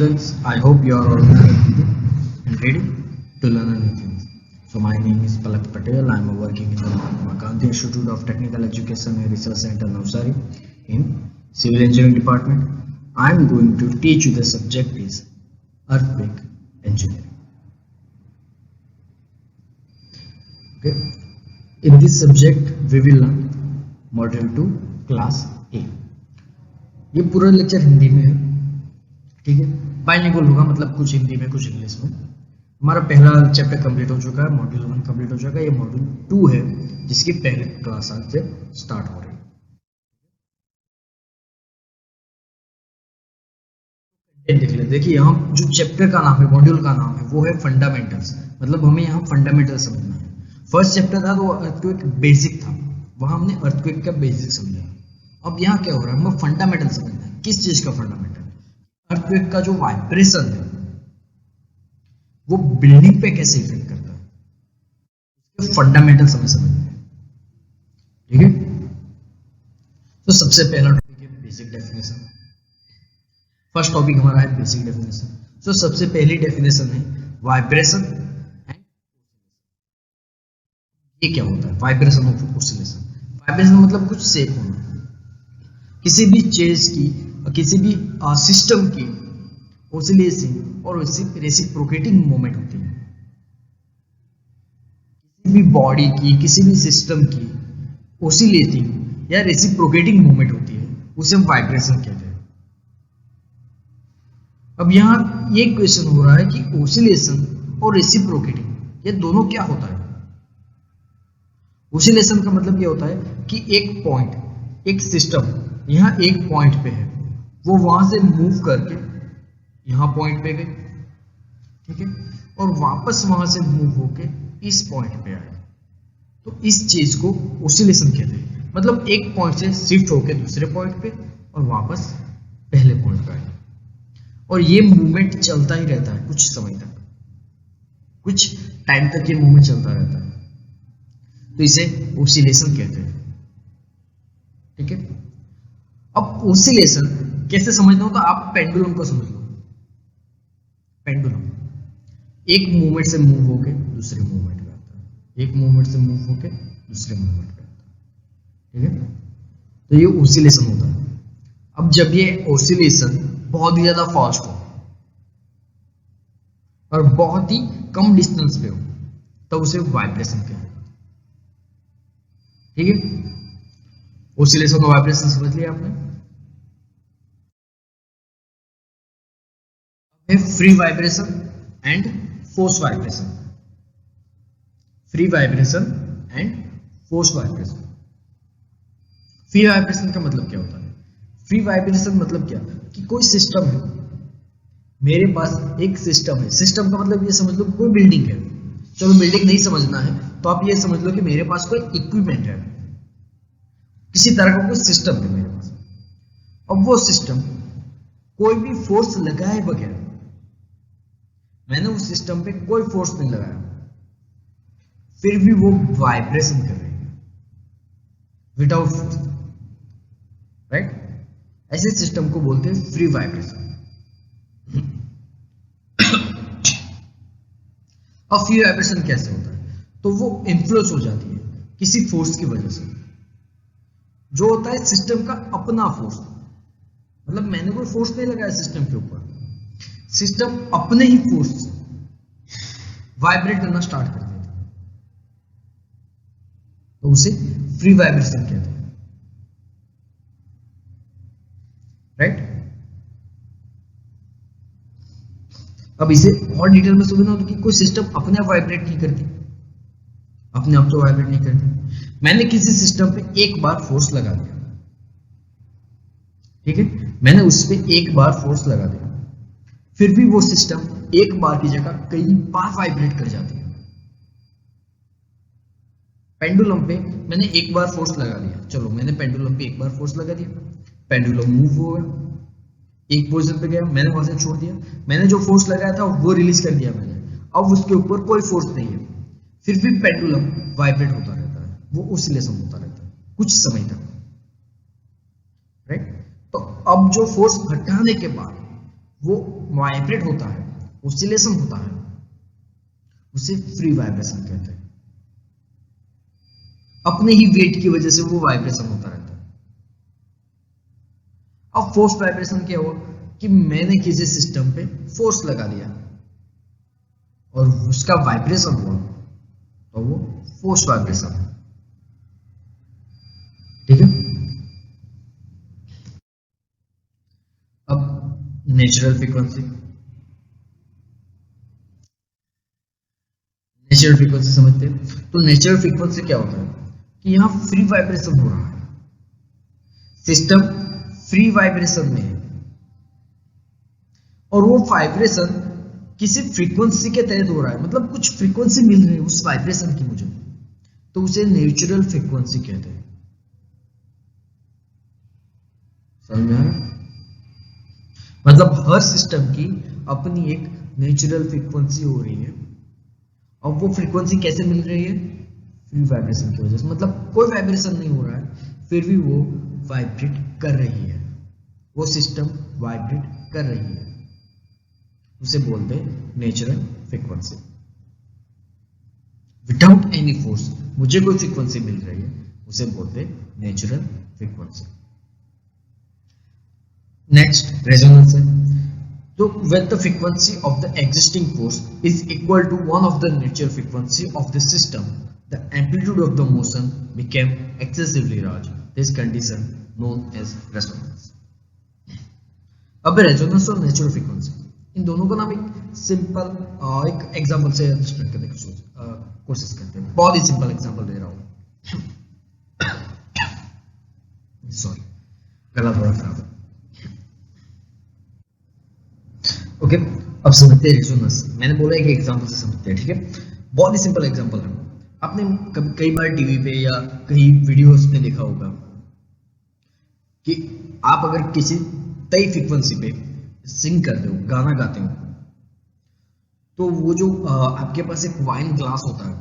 students, I hope you are all happy and ready to learn new things. So my name is Palak Patel. I am working in the Mahatma Gandhi Institute of Technical Education and Research Center, Navsari, in Civil Engineering Department. I am going to teach you the subject is Earthquake Engineering. Okay. In this subject, we will learn Module 2, Class A. ये पूरा lecture Hindi में है, ठीक है। Bilingual होगा, मतलब कुछ हिंदी में कुछ इंग्लिश में। हमारा पहला चैप्टर कंप्लीट हो चुका है, मॉड्यूल 1 कंप्लीट हो चुका है। ये मॉड्यूल 2 है जिसकी पहली क्लास आज से स्टार्ट हो रही है। देख ले, देखिए यहाँ जो चैप्टर का नाम है, मॉड्यूल का नाम है, वो है फंडामेंटल्स। मतलब हमें यहाँ फंडामेंटल समझना है। फर्स्ट चैप्टर था तो अर्थक्वेक बेसिक था, वहां हमने अर्थक्वेक का बेसिक समझा। अब यहाँ क्या हो रहा है, हमें फंडामेंटल समझना है। किस चीज का फंडामेंटल? अर्थक्वेक का जो वाइब्रेशन है वो बिल्डिंग पे कैसे इफेक्ट करता है, उसके फंडामेंटल हमें समझना है, ठीक है। तो सबसे पहला टॉपिक है बेसिक डेफिनेशन। फर्स्ट टॉपिक हमारा है बेसिक डेफिनेशन। तो सबसे पहली डेफिनेशन है वाइब्रेशन एंड। ये क्या होता है वाइब्रेशन ऑफ ऑसिलेशन? वाइब्रेशन मतलब कुछ शेप होना, किसी भी चीज की, किसी भी सिस्टम की ऑसिलेशन और रेसिप्रोकेटिंग मूवमेंट होती है। किसी भी बॉडी की, किसी भी सिस्टम की ऑसिलेटिंग या रेसिप्रोकेटिंग मूवमेंट होती है, उसे हम वाइब्रेशन कहते हैं। अब यहाँ ये क्वेश्चन हो रहा है कि ऑसिलेशन और रेसिप्रोकेटिंग ये दोनों क्या होता है? ऑसिलेशन का मतलब ये होता है कि एक पॉइंट, एक सिस्टम यहाँ एक पॉइंट पे है, वो वहां से मूव करके यहाँ पॉइंट पे गई, ठीक है, और वापस वहां से मूव होके इस पॉइंट पे आए, तो इस चीज को ऑसिलेशन कहते हैं। मतलब एक पॉइंट से शिफ्ट होके दूसरे पॉइंट पे और वापस पहले पॉइंट पे आए, और ये मूवमेंट चलता ही रहता है कुछ समय तक, कुछ टाइम तक ये मूवमेंट चलता रहता है, तो इसे ऑसिलेशन कहते हैं, ठीक है। अब ऑसिलेशन कैसे समझना हो तो आप पेंडुलम को समझ लो। पेंडुलम एक मूवमेंट से मूव होके दूसरे मूवमेंट पे आता है, एक मूवमेंट से मूव होके दूसरे मूवमेंट पे आता है, ठीक है। तो ये ऑसिलेशन होता है। अब जब ये ऑसिलेशन बहुत ही ज्यादा फास्ट हो और बहुत ही कम डिस्टेंस पे हो तो उसे वाइब्रेशन कहते हैं, ठीक है। ऑसिलेशन और वाइब्रेशन समझ लिया आपने। Free vibration and force vibration. Free vibration and force vibration. Free vibration का मतलब क्या होता है? फ्री वाइब्रेशन मतलब क्या कि कोई सिस्टम है, मेरे पास एक सिस्टम है। सिस्टम का मतलब ये समझ लो कोई बिल्डिंग है। चलो बिल्डिंग नहीं समझना है तो आप ये समझ लो कि मेरे पास कोई इक्विपमेंट है, किसी तरह का कोई सिस्टम है मेरे पास। अब वो सिस्टम कोई भी फोर्स लगाए बगैर, मैंने उस सिस्टम पे कोई फोर्स नहीं लगाया, फिर भी वो वाइब्रेशन कर रही है विदाउट फोर्स, राइट। ऐसे सिस्टम को बोलते हैं फ्री वाइब्रेशन। अब फ्री वाइब्रेशन कैसे होता है? तो वो इन्फ्लुएंस हो जाती है किसी फोर्स की वजह से, जो होता है सिस्टम का अपना फोर्स। मतलब मैंने कोई फोर्स नहीं लगाया सिस्टम के ऊपर, सिस्टम अपने ही फोर्स से वाइब्रेट करना स्टार्ट कर देता है, तो उसे फ्री वाइब्रेशन कहते हैं, राइट। अब इसे और डिटेल में समझना हो तो कि कोई सिस्टम अपने आप वाइब्रेट नहीं करती, अपने आप तो वाइब्रेट नहीं करती। मैंने किसी सिस्टम पे एक बार फोर्स लगा दिया, ठीक है, मैंने उस पर एक बार फोर्स लगा दिया, फिर भी वो सिस्टम एक बार की जगह कई बार वाइब्रेट कर जाती है। पेंडुलम पे मैंने एक बार फोर्स लगा दिया, चलो मैंने पेंडुलम पे एक बार फोर्स लगा दिया, पेंडुलम मूव हो गया, एक पोजीशन पे गया, मैंने वहां से छोड़ दिया, मैंने जो फोर्स लगाया था वो रिलीज कर दिया मैंने, अब उसके ऊपर कोई फोर्स नहीं है, फिर भी पेंडुलम वाइब्रेट होता रहता है, वो ऑसिलेशन होता रहता है कुछ समय तक, राइट। तो अब जो फोर्स हटाने के बाद वो वाइब्रेट होता है, ऑसिलेशन होता है, उसे फ्री वाइब्रेशन कहते हैं। अपने ही वेट की वजह से वो वाइब्रेशन होता रहता है। अब फोर्स वाइब्रेशन क्या हुआ कि मैंने किसी सिस्टम पे फोर्स लगा दिया और उसका वाइब्रेशन हुआ, तो वो फोर्स वाइब्रेशन है। ठीक है। अब नेचुरल फ्रीक्वेंसी, नेचुरल फ्रीक्वेंसी समझते हैं। तो नेचुरल फ्रीक्वेंसी क्या होता है कि यहाँ फ्री वाइब्रेशन हो रहा है, सिस्टम फ्री वाइब्रेशन में है और वो वाइब्रेशन किसी फ्रीक्वेंसी के तहत हो रहा है, मतलब कुछ फ्रीक्वेंसी मिल रही है उस वाइब्रेशन की मुझे, तो उसे नेचुरल फ्रीक्वेंसी कहते हैं। समझ में आ रहा है? मतलब हर सिस्टम की अपनी एक नेचुरल फ्रीक्वेंसी हो रही है और वो फ्रीक्वेंसी कैसे मिल रही है? फ्री वाइब्रेशन की वजह से। मतलब कोई वाइब्रेशन नहीं हो रहा है फिर भी वो वाइब्रेट कर रही है, वो सिस्टम वाइब्रेट कर रही है, उसे बोलते हैं natural frequency. Without any force मुझे कोई फ्रीक्वेंसी मिल रही है, उसे बोलते हैं नेचुरल फ्रीक्वेंसी। नेक्स्ट रेजोनेंस है। तो when the frequency of the existing force is equal to one of the natural frequency of the system, the amplitude of the motion became excessively large. This condition known as resonance. अब resonance और natural frequency, इन दोनों का नाम एक simple एक example से understand करने की कोशिश करते हैं। बहुत ही सिंपल एग्जांपल दे रहा हूँ, सॉरी गला थोड़ा खराब है। ओके, अब समझते हैं रेजोनेंस। मैंने बोला है कि एग्जांपल से समझते हैं, ठीक है। बहुत ही सिंपल एग्जांपल है। आपने कई बार टीवी पे या कहीं वीडियोस में देखा होगा कि आप अगर किसी तय फ्रीक्वेंसी पे सिंग करते हो, गाना गाते हो, तो वो जो आपके पास एक वाइन ग्लास होता है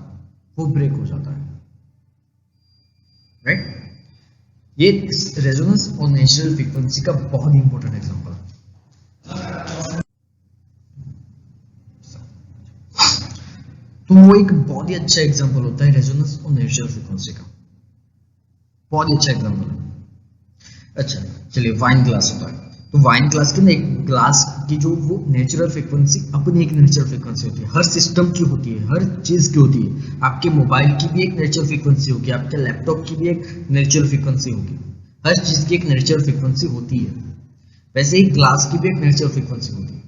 वो ब्रेक हो जाता है, राइट? ये रेजोनेंस और नेचुरल फ्रीक्वेंसी का बहुत इंपॉर्टेंट एग्जांपल है। तो वो एक बहुत ही अच्छा एग्जांपल होता है रेजोनेंस और नेचुरल फ्रीक्वेंसी का, बहुत ही अच्छा एग्जांपल है। अच्छा चलिए, वाइन ग्लास होता है, तो वाइन ग्लास के ना एक ग्लास की जो वो नेचुरल फ्रीक्वेंसी अपनी एक नेचुरल फ्रीक्वेंसी होती है, हर सिस्टम की होती है, हर चीज की होती है। आपके मोबाइल की भी एक नेचुरल फ्रीक्वेंसी होगी, आपके लैपटॉप की भी एक नेचुरल फ्रीक्वेंसी होगी, हर चीज की एक नेचुरल फ्रीक्वेंसी होती है। वैसे ही ग्लास की भी एक नेचुरल फ्रीक्वेंसी होती है।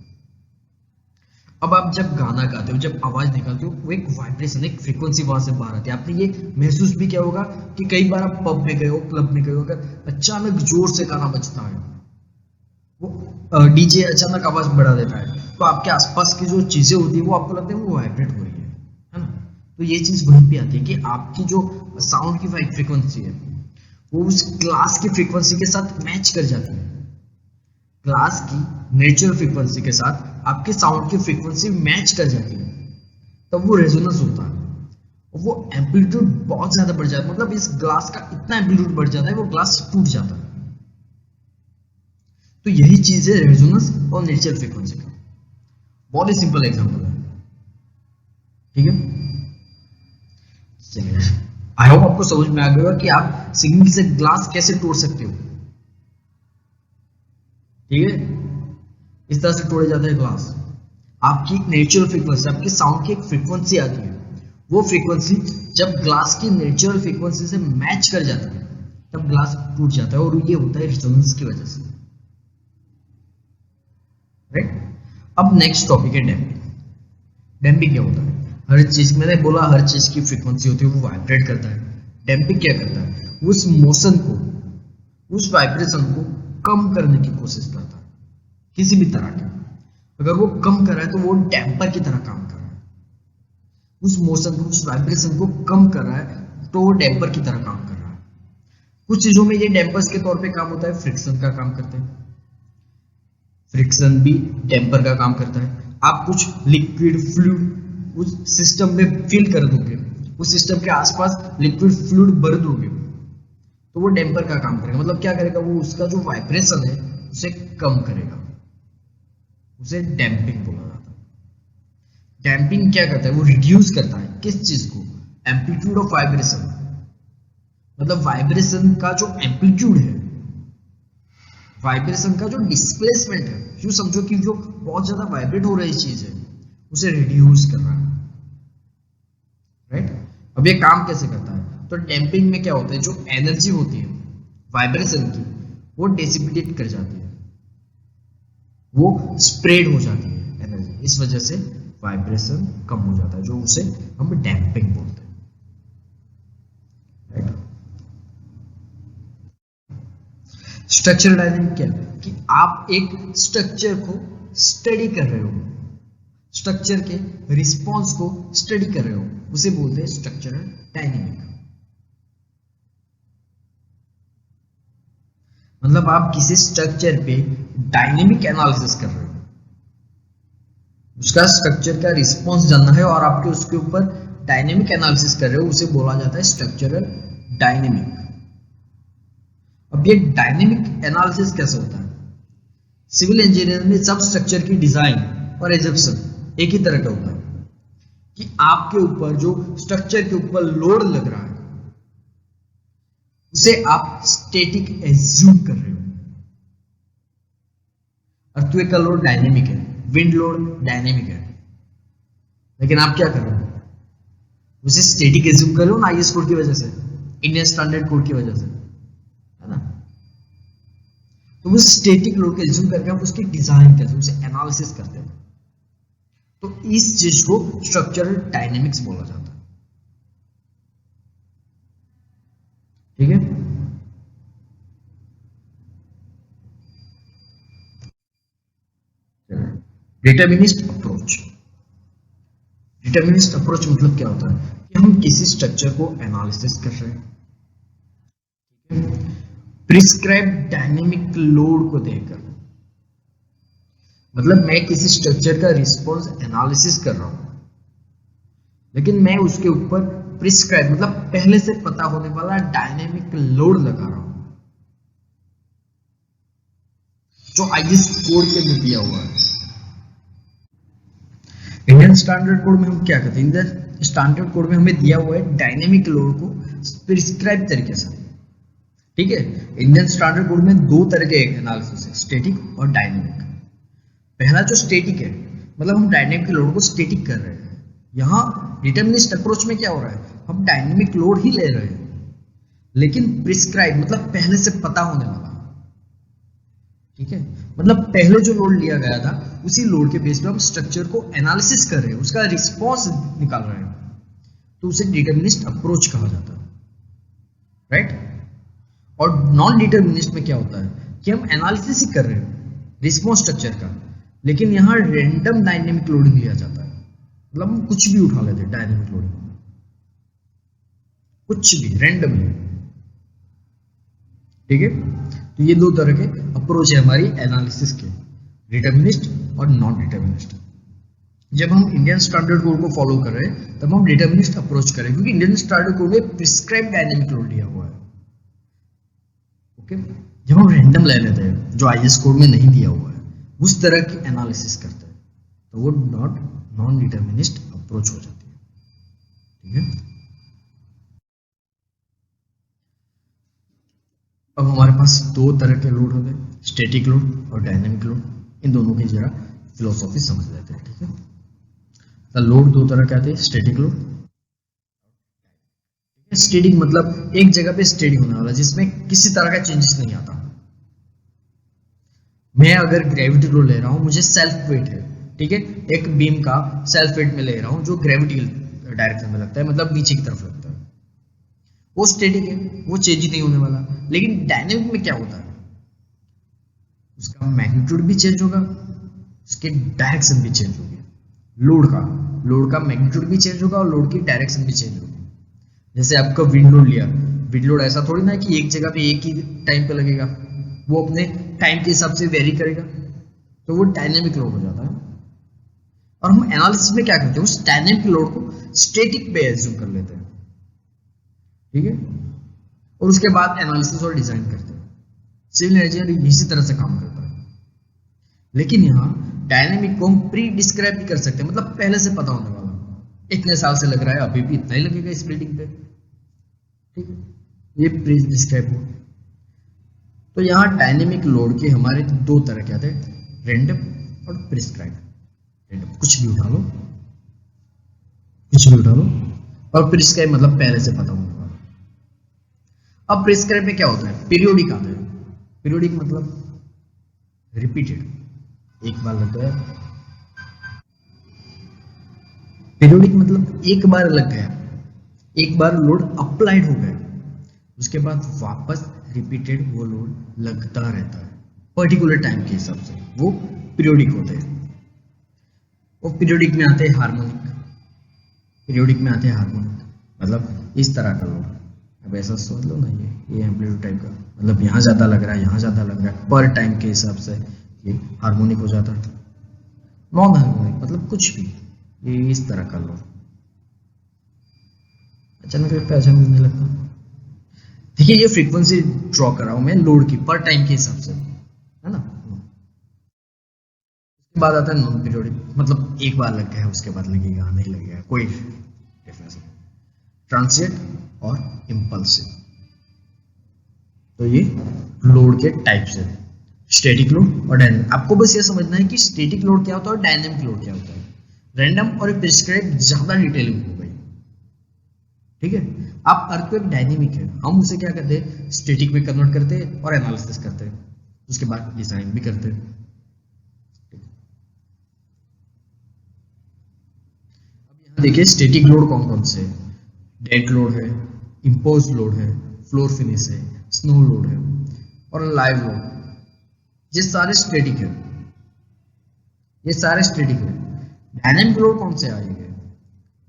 अब आप जब गाना गाते हो, जब आवाज निकालते हो, वो एक वाइब्रेशन, एक फ्रीक्वेंसी वहां से बाहर आती है। आपने ये महसूस भी किया होगा कि कई बार आप पब में गए हो, क्लब में गए हो, अगर अचानक जोर से गाना बजता है, वो डीजे अचानक आवाज बढ़ा देता है, तो आपके आसपास की जो चीजें होती है वो आपको लगता है वो वाइब्रेट हो रही है ना? तो ये चीज वहीं पे आती है कि आपकी जो साउंड की फ्रीक्वेंसी है वो उस ग्लास की फ्रीक्वेंसी के साथ मैच कर जाती है। ग्लास की नेचुरल फ्रीक्वेंसी के साथ आपके साउंड की फ्रीक्वेंसी मैच कर जाती है, तब वो रेजोनेंस होता है और वो एम्पलीट्यूड बहुत ज्यादा बढ़ जाता है। मतलब इस ग्लास का इतना एम्पलीट्यूड बढ़ जाता है वो ग्लास टूट जाता है। तो यही चीज है रेजोनेंस और नेचुरल फ्रीक्वेंसी का। बहुत ही सिंपल एग्जांपल है, ठीक है। चलिए, आई होप आपको समझ में आ गया कि आप सिग्नल से ग्लास कैसे तोड़ सकते हो, ठीक है। इस तरह से तोड़े जाता है ग्लास। आपकी नेचुरल फ्रीक्वेंसी, आपकी साउंड की एक फ्रीक्वेंसी आती है, वो फ्रीक्वेंसी जब ग्लास की नेचुरल फ्रीक्वेंसी से मैच कर जाती है तब ग्लास टूट जाता है, और ये होता है रेजोनेंस की वजह से, राइट। अब नेक्स्ट टॉपिक है डैम्पिंग। डैम्पिंग क्या होता है? हर चीज, मैंने बोला हर चीज की फ्रीक्वेंसी होती है, वो वाइब्रेट करता है। डैम्पिंग क्या करता है? उस मोशन को, उस वाइब्रेशन को कम करने की कोशिश करता है किसी भी तरह का। अगर वो कम कर रहा है तो वो डैम्पर की तरह काम कर रहा है। उस मोशन को, उस वाइब्रेशन को कम कर रहा है तो वो डैम्पर की तरह काम कर रहा है। कुछ चीजों में ये डैम्पर्स के तौर पे काम होता है, फ्रिक्शन का काम करते हैं, फ्रिक्शन भी डैम्पर का काम करता है। आप कुछ लिक्विड फ्लूइड उस सिस्टम में फिल कर दोगे, उस सिस्टम के आसपास लिक्विड फ्लूइड भर दोगे, तो वो डैम्पर का काम करेगा। मतलब क्या करेगा? वो उसका जो वाइब्रेशन है उसे कम करेगा। उसे डैम्पिंग बोला जाता है। डैम्पिंग क्या करता है, वो रिड्यूस करता है किस चीज को, एम्पलीट्यूड ऑफ वाइब्रेशन, मतलब वाइब्रेशन का जो एम्पलीट्यूड है, वाइब्रेशन का जो डिस्प्लेसमेंट है, यूं समझो कि जो बहुत ज्यादा वाइब्रेट हो रही चीज है उसे रिड्यूस कर रहा है, राइट। अब ये काम कैसे करता है, तो डैम्पिंग में क्या होता है, जो एनर्जी होती है वाइब्रेशन की वो डिसिपेट कर जाती है, वो स्प्रेड हो जाती है एनर्जी, इस वजह से वाइब्रेशन कम हो जाता है, जो उसे हम डैम्पिंग बोलते हैं, राइट। स्ट्रक्चरल डायनामिक क्या है कि आप एक स्ट्रक्चर को स्टडी कर रहे हो, स्ट्रक्चर के रिस्पॉन्स को स्टडी कर रहे हो, उसे बोलते हैं स्ट्रक्चरल डायनामिक। मतलब आप किसी स्ट्रक्चर पे डायनेमिक एनालिसिस कर रहे हो, उसका स्ट्रक्चर का रिस्पॉन्स जानना है और आपके उसके ऊपर डायनेमिक एनालिसिस कर रहे हो, उसे बोला जाता है स्ट्रक्चरल डायनेमिक। अब ये डायनेमिक एनालिसिस कैसे होता है, सिविल इंजीनियर में सब स्ट्रक्चर की डिजाइन और एजम्पशन एक ही तरह का होता है कि आपके ऊपर जो स्ट्रक्चर के ऊपर लोड लग रहा है उसे आप स्टैटिक एज्यूम कर रहे हो। अर्थक्वेक का लोड डायनेमिक है, विंड लोड डायनेमिक है, लेकिन आप क्या कर रहे हो, उसे स्टैटिक एज्यूम कर रहे हो ना, आईएस कोड की वजह से, इंडियन स्टैंडर्ड कोड की वजह से, है ना। तो वो स्टैटिक लोड को एज्यूम करके हम उसकी डिजाइन करते हैं, उसे एनालिसिस करते हैं, तो इस चीज को स्ट्रक्चरल डायनेमिक्स बोला जाता है, ठीक है। डिटरमिनिस्ट अप्रोच, डिटरमिनिस्ट अप्रोच मतलब क्या होता है कि हम किसी स्ट्रक्चर को एनालिसिस कर रहे हैं प्रिस्क्राइब डायनेमिक लोड को देकर, मतलब मैं किसी स्ट्रक्चर का रिस्पॉन्स एनालिसिस कर रहा हूं, लेकिन मैं उसके ऊपर प्रिस्क्राइब मतलब पहले से पता होने वाला डायनेमिक लोड लगा रहा हूं, जो आईएस कोड के अंदर दिया हुआ है। इंडियन स्टैंडर्ड कोड में हम क्या करते हैं, इंडियन स्टैंडर्ड कोड में हमें दिया हुआ है डायनेमिक लोड को प्रिस्क्राइब तरीके से, ठीक है। इंडियन स्टैंडर्ड कोड में दो तरह के एनालिसिस है, स्टैटिक और डायनेमिक। पहला जो स्टैटिक है, मतलब हम डायनेमिक लोड को स्टैटिक कर रहे हैं, यहाँ डिटरमिनिस्ट अप्रोच में क्या हो रहा है, हम डायनेमिक लोड ही ले रहे हैं लेकिन प्रिस्क्राइब मतलब पहले से पता होने वाला, ठीक है। मतलब पहले जो लोड लिया गया था उसी लोड के बेस पे हम स्ट्रक्चर को एनालिसिस कर रहे हैं, उसका रिस्पॉन्स निकाल रहे हैं, तो उसे डिटरमिनिस्ट अप्रोच कहा जाता है, राइट। और नॉन डिटरमिनिस्ट में क्या होता है कि हम एनालिसिस ही कर रहे हैं रिस्पॉन्स स्ट्रक्चर का, लेकिन यहाँ रैंडम डायनेमिक लोडिंग लिया जाता है, मतलब हम कुछ भी उठा लेते हैं डायनेमिक लोडिंग, कुछ भी रैंडमली, ठीक है। तो ये दो तरह के अप्रोच है हमारी एनालिसिस के, डिटरमिनिस्ट और नॉन डिटरमिनिस्ट। जब हम इंडियन स्टैंडर्ड कोड को फॉलो कर रहे हैं तब हम डिटरमिनिस्ट अप्रोच करें, क्योंकि इंडियन स्टैंडर्ड कोड में प्रिस्क्राइब डायनेमिक लोड दिया हुआ है, ओके। जब हम रैंडम ले लेते हैं जो आईएस कोड में नहीं दिया हुआ है, उस तरह की एनालिसिस करते हैं, तो वो नॉन डिटरमिनिस्ट अप्रोच हो जाती है, ठीक है। अब हमारे पास दो तरह के लोड होते हैं, स्टैटिक लोड और डायनेमिक लोड। इन दोनों की जरा फिलोसॉफी समझ लेते हैं, ठीक है। तो लोड दो तरह के आते हैं, स्टैटिक लोड, स्टैटिक मतलब एक जगह पे स्टेडी होने वाला, जिसमें किसी तरह का चेंजेस नहीं आता। मैं अगर ग्रेविटी लोड ले रहा हूं, मुझे सेल्फ वेट है, ठीक है, एक बीम का सेल्फ वेट में ले रहा हूं जो ग्रेविटी डायरेक्शन में लगता है, मतलब नीचे की तरफ लगता है, वो स्टैटिक है, वो चेंज ही नहीं होने वाला। लेकिन डायनेमिक में क्या होता है, उसका मैग्नीट्यूड भी चेंज होगा, उसके डायरेक्शन भी चेंज होगी, लोड का मैग्नीट्यूड भी चेंज होगा और लोड की डायरेक्शन भी चेंज होगी। जैसे आपका विंड लोड लिया, विंड लोड ऐसा थोड़ी ना कि एक जगह पे एक ही टाइम पे लगेगा, वो अपने टाइम के हिसाब से वेरी करेगा, तो वो डायनेमिक लोड हो जाता है। और हम एनालिसिस में क्या करते हैं, उस डायनेमिक लोड को स्टैटिक पे एज्यूम कर लेते हैं, ठीक है, और उसके बाद एनालिसिस और डिजाइन करते हैं। सिविल इंजीनियर इसी तरह से काम करता है। लेकिन यहाँ डायनेमिक को हम प्री डिस्क्राइब भी कर सकते हैं, मतलब पहले से पता होने वाला, इतने साल से लग रहा है अभी भी इतना ही लगेगा इस बिल्डिंग पे, ठीक है, ये प्री डिस्क्राइब हो। तो यहाँ डायनेमिक लोड के हमारे दो तरह के आते हैं, रैंडम और प्रिस्क्राइब। रैंडम कुछ भी उठा लो, कुछ भी उठा लो, और प्रिस्क्राइब मतलब पहले से पता होने वाला। अब प्रिस्क्राइब में क्या होता है, पीरियोडिक आता है। पीरियोडिक मतलब रिपीटेड, एक बार लग गया। पीरियोडिक मतलब एक बार लग गया, एक बार लोड अप्लाइड हो गया, उसके बाद वापस रिपीटेड वो लोड लगता रहता है पर्टिकुलर टाइम के हिसाब से, वो पीरियोडिक होते हैं। वो पीरियोडिक में आते हैं हार्मोनिक, पीरियोडिक में आते हैं हार्मोनिक, मतलब इस तरह का लोड। अब ऐसा सोच लो ना, ये एम्पलीट्यूड टाइप का, मतलब यहाँ ज्यादा लग रहा है, यहाँ ज्यादा लग रहा है, पर टाइम के हिसाब से ये हार्मोनिक हो जाता है। नॉन हार्मोनिक मतलब कुछ भी, ये इस तरह का लोड अचानक पैसा मिलने लगता। देखिए ये फ्रीक्वेंसी ड्रॉ कर रहा हूं मैं लोड की पर टाइम के हिसाब से, है ना। उसके बाद आता है नॉन पीरियोडिक, मतलब एक बार लग गया उसके बाद लगेगा नहीं लगेगा, कोई डिफरेंस नहीं। ट्रांसिएंट और इम्पल्सिव, तो ये लोड के टाइप्स है, स्टैटिक लोड और डायनेमिक। आपको बस ये समझना है कि स्टैटिक लोड क्या होता है और डायनेमिक लोड क्या होता है। रैंडम और प्रिस्क्राइब ज्यादा डिटेलिंग हो गई, ठीक है। आप अर्थक्वेक डायनेमिक है, हम उसे क्या करते हैं, स्टैटिक में कन्वर्ट करते हैं और एनालिसिस करते हैं, उसके बाद डिजाइन भी करते हैं। अब यहाँ देखिए स्टैटिक लोड कौन कौन से, डेड लोड है, इम्पोज लोड है, फ्लोर फिनिश है, स्नो लोड है और लाइव लोड, ये सारे स्टैटिक है, ये सारे स्टैटिक है। डायनेमिक लोड कौन से आएंगे,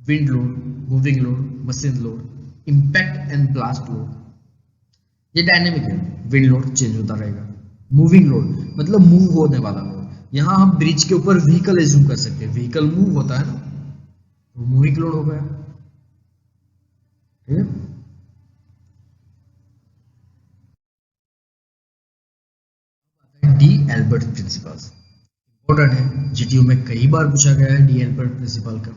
wind load, moving load, machine load, impact and blast load, ये डायनेमिक है। विंड लोड चेंज होता रहेगा। मूविंग लोड मतलब मूव होने वाला लोड, यहाँ हम ब्रिज के ऊपर व्हीकल एज्यूम कर सकते हैं, व्हीकल मूव होता है ना, तो मूविंग लोड हो गया, ठीक है। डी एल्बर्ट प्रिंसिपल इंपॉर्टेंट है, जीटीयू में कई बार पूछा गया है डी एल्बर्ट प्रिंसिपल का,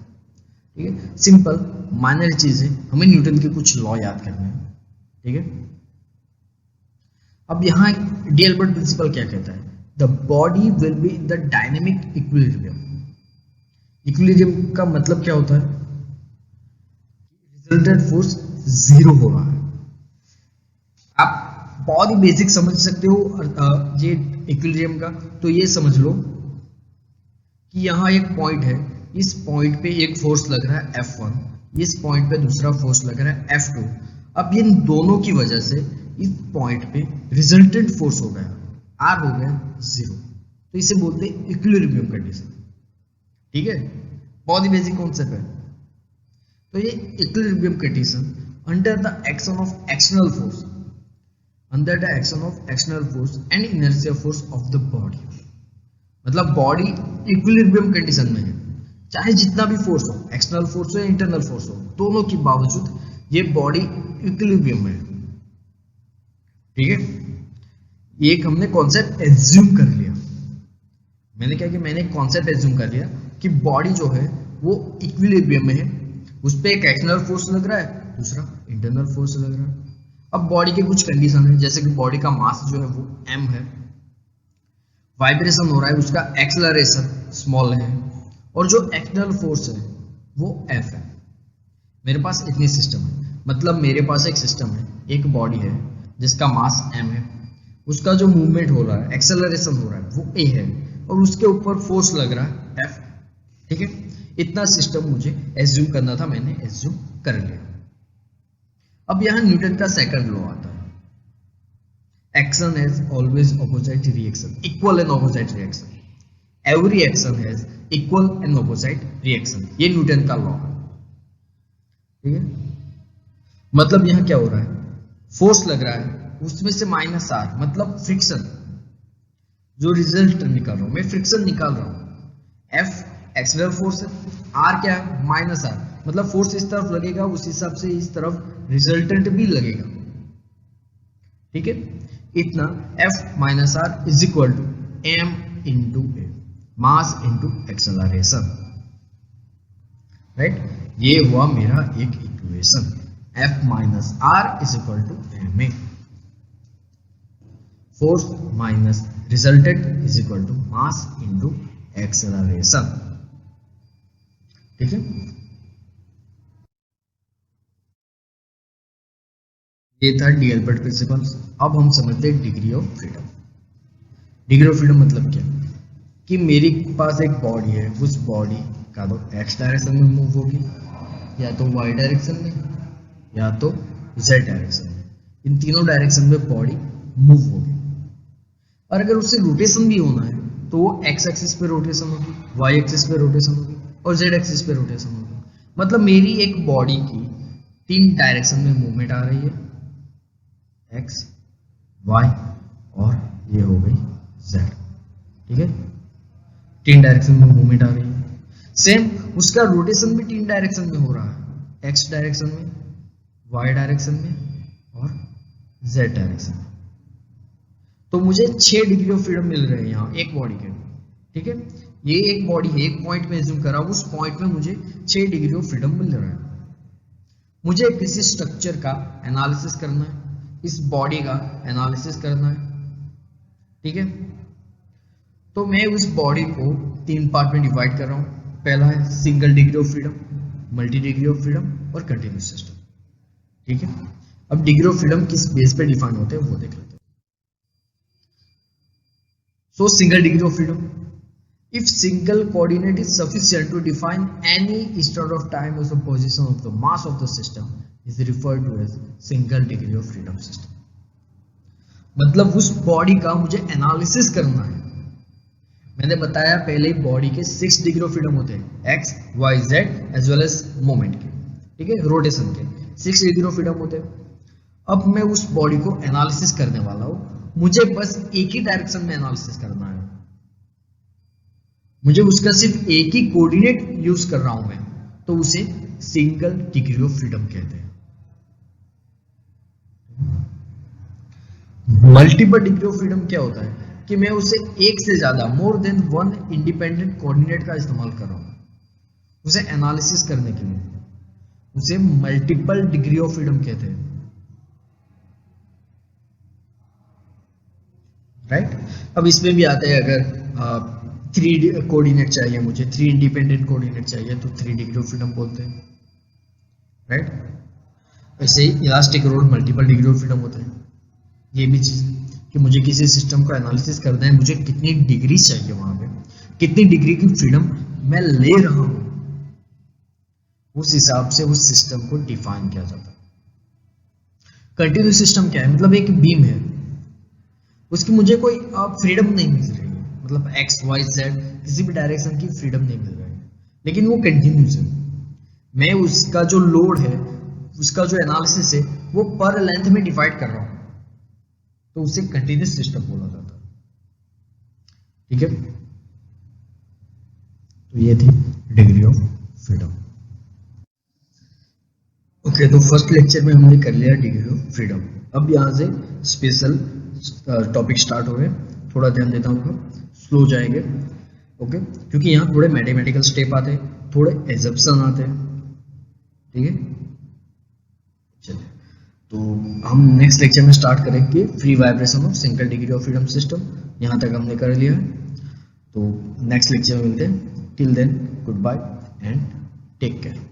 ठीक है। सिंपल माइनर चीज है, हमें न्यूटन के कुछ लॉ याद करने हैं, ठीक है। अब यहाँ डी एल्बर्ट प्रिंसिपल क्या कहता है, the body will be in the dynamic equilibrium. Equilibrium का मतलब क्या होता है, रिजल्टेंट फोर्स जीरो हो रहा है। आप बहुत ही बेसिक समझ सकते हो ये इक्विलिब्रियम का, तो ये समझ लो कि यहाँ एक पॉइंट है, इस पॉइंट पे एक फोर्स लग रहा है F1, इस पॉइंट पे दूसरा फोर्स लग रहा है F2। अब इन दोनों की वजह से इस पॉइंट पे रिजल्टेंट फोर्स हो गया, R हो गया जीरो, तो इसे बोलते हैं इक्विलिब्रियम कंडीशन, ठीक है। बहुत ही बेसिक कॉन्सेप्ट है। तो ये equilibrium condition under the action of external force, under the action of external force and inertia force of the body, मतलब बॉडी इक्विलिब्रियम कंडीशन में है, चाहे जितना भी फोर्स हो, एक्सटर्नल फोर्स हो या इंटरनल फोर्स हो, दोनों के बावजूद ये बॉडी इक्विलिब्रियम में है, ठीक है। एक हमने कॉन्सेप्ट एज्यूम कर लिया, मैंने क्या कि मैंने एक कॉन्सेप्ट एज्यूम कर लिया कि बॉडी जो है वो इक्विलिब्रियम में है, उस पर एक एक्सटर्नल फोर्स लग रहा है, दूसरा इंटरनल फोर्स लग रहा है। अब बॉडी के कुछ कंडीशन है, जैसे कि बॉडी का मास जो है वो m है, वाइब्रेशन हो रहा है, उसका एक्सेलरेशन स्मॉल है, और जो एक्सटर्नल फोर्स है वो F है। मेरे पास इतनी सिस्टम है, मतलब मेरे पास एक सिस्टम है, एक बॉडी है जिसका मास m है, उसका जो मूवमेंट हो रहा है, एक्सेलरेशन हो रहा है वो a है, और उसके ऊपर फोर्स लग रहा है F, ठीक है। इतना सिस्टम मुझे एज्यूम करना था, मैंने एज्यूम कर लिया। अब यहाँ न्यूटन का सेकंड लॉ आता है, action has always opposite reaction, equal and opposite reaction, every action has equal and opposite reaction, ये न्यूटन का लॉ है, ठीक है। मतलब यहाँ क्या हो रहा है, फोर्स लग रहा है, उसमें से माइनस r मतलब फ्रिक्शन, जो रिजल्ट निकाल रहा हूं मैं, फ्रिक्शन निकाल रहा हूं, F एक्सटर्नल फोर्स है, R क्या है माइनस r, मतलब फोर्स इस तरफ लगेगा उस हिसाब से इस तरफ रिजल्टेंट भी लगेगा, ठीक है। इतना F minus r is equal to m into A, mass into acceleration, right. ये हुआ मेरा एक equation, F minus R is equal to M A, force minus resultant is equal to mass into acceleration, ठीक है। ये था D Albert principal. अब हम समझते हैं degree of freedom. Degree of freedom मतलब क्या, कि मेरे पास एक बॉडी है, उस बॉडी का तो एक्स डायरेक्शन में मूव होगी, या तो वाई डायरेक्शन में, या तो जेड डायरेक्शन में। इन तीनों डायरेक्शन में बॉडी मूव होगी। और अगर उससे रोटेशन भी होना है तो वो एक्स एक्सिस पे रोटेशन होगी, वाई एक्सिस पे रोटेशन होगी और जेड एक्सिस पे रोटेशन होगी। मतलब मेरी एक बॉडी की 3 डायरेक्शन में मूवमेंट आ रही है, एक्स, वाई और ये हो गई जेड, ठीक है। 3 डायरेक्शन में मूवमेंट आ रही है। सेम उसका रोटेशन भी 3 डायरेक्शन में हो रहा है, एक्स डायरेक्शन में, वाई डायरेक्शन में और जेड डायरेक्शन में। तो मुझे 6 डिग्री ऑफ फ्रीडम मिल रहे हैं यहाँ एक बॉडी के, ठीक है। ये एक बॉडी है, एक पॉइंट में एज्यूम करा, उस पॉइंट में मुझे 6 डिग्री ऑफ फ्रीडम मिल रहा है। मुझे किसी स्ट्रक्चर का एनालिसिस करना है, इस बॉडी का एनालिसिस करना है, ठीक है। तो मैं उस बॉडी को 3 पार्ट में डिवाइड कर रहा हूं। पहला है single degree of freedom, multi degree of freedom और कंटिन्यूस सिस्टम, ठीक है। अब डिग्री ऑफ फ्रीडम किस बेस पे डिफाइन होते हैं वो देख लेते हैं। सो single degree of freedom, if single coordinate is sufficient to define any instant of time as a position of the mass of the system is referred to as single degree of freedom system। मतलब उस body का मुझे analysis करना है। मैंने बताया पहले ही body के 6 डिग्री ऑफ फ्रीडम होते हैं, X, Y, Z as well as moment के, ठीक है, रोटेशन के 6 डिग्री ऑफ फ्रीडम होते हैं। अब मैं उस बॉडी को एनालिसिस करने वाला हूं, मुझे बस एक ही डायरेक्शन में एनालिसिस करना है, मुझे उसका सिर्फ एक ही कोऑर्डिनेट यूज कर रहा हूं मैं, तो उसे सिंगल डिग्री ऑफ फ्रीडम कहते हैं। मल्टीपल डिग्री ऑफ फ्रीडम क्या होता है कि मैं उसे एक से ज्यादा more than one independent coordinate का इस्तेमाल कर रहा हूं उसे एनालिसिस करने के लिए, उसे मल्टीपल डिग्री ऑफ फ्रीडम कहते हैं, राइट। अब इसमें भी आता है, अगर 3 कोऑर्डिनेट चाहिए मुझे, 3 इंडिपेंडेंट कोऑर्डिनेट चाहिए तो 3 डिग्री ऑफ फ्रीडम बोलते हैं, राइट। वैसे ही elastic rod multiple degree of freedom होता है। ये भी चीज कि मुझे किसी सिस्टम को एनालिसिस करना है, मुझे कितनी डिग्री चाहिए, वहां पे कितनी डिग्री की फ्रीडम मैं ले रहा हूं, उस हिसाब से उस सिस्टम को डिफाइन किया जाता है। कंटिन्यूस सिस्टम क्या है, मतलब एक बीम है, उसकी मुझे कोई फ्रीडम नहीं मिल रही है, मतलब एक्स, वाई, जेड किसी भी डायरेक्शन की फ्रीडम नहीं मिल रही है, लेकिन वो कंटिन्यूस है। मैं उसका जो लोड है, उसका जो एनालिसिस है, वो पर लेंथ में डिवाइड कर रहा हूं, तो उसे कंटिन्यूस सिस्टम बोला जाता है, ठीक है। तो ये थी डिग्री ऑफ फ्रीडम। ओके, तो फर्स्ट लेक्चर में हमने कर लिया डिग्री ऑफ फ्रीडम। अब यहां से स्पेशल टॉपिक स्टार्ट हो गए, थोड़ा ध्यान देता हूँ, स्लो जाएंगे, ओके, क्योंकि यहाँ थोड़े मैथमेटिकल स्टेप आते हैं, थोड़े एजम्पशन आते हैं, ठीक है। चलिए, तो हम नेक्स्ट लेक्चर में स्टार्ट करेंगे free vibration of single degree of freedom system. यहाँ तक हमने कर लिया है, तो नेक्स्ट लेक्चर में मिलते हैं। Till then, goodbye and take care.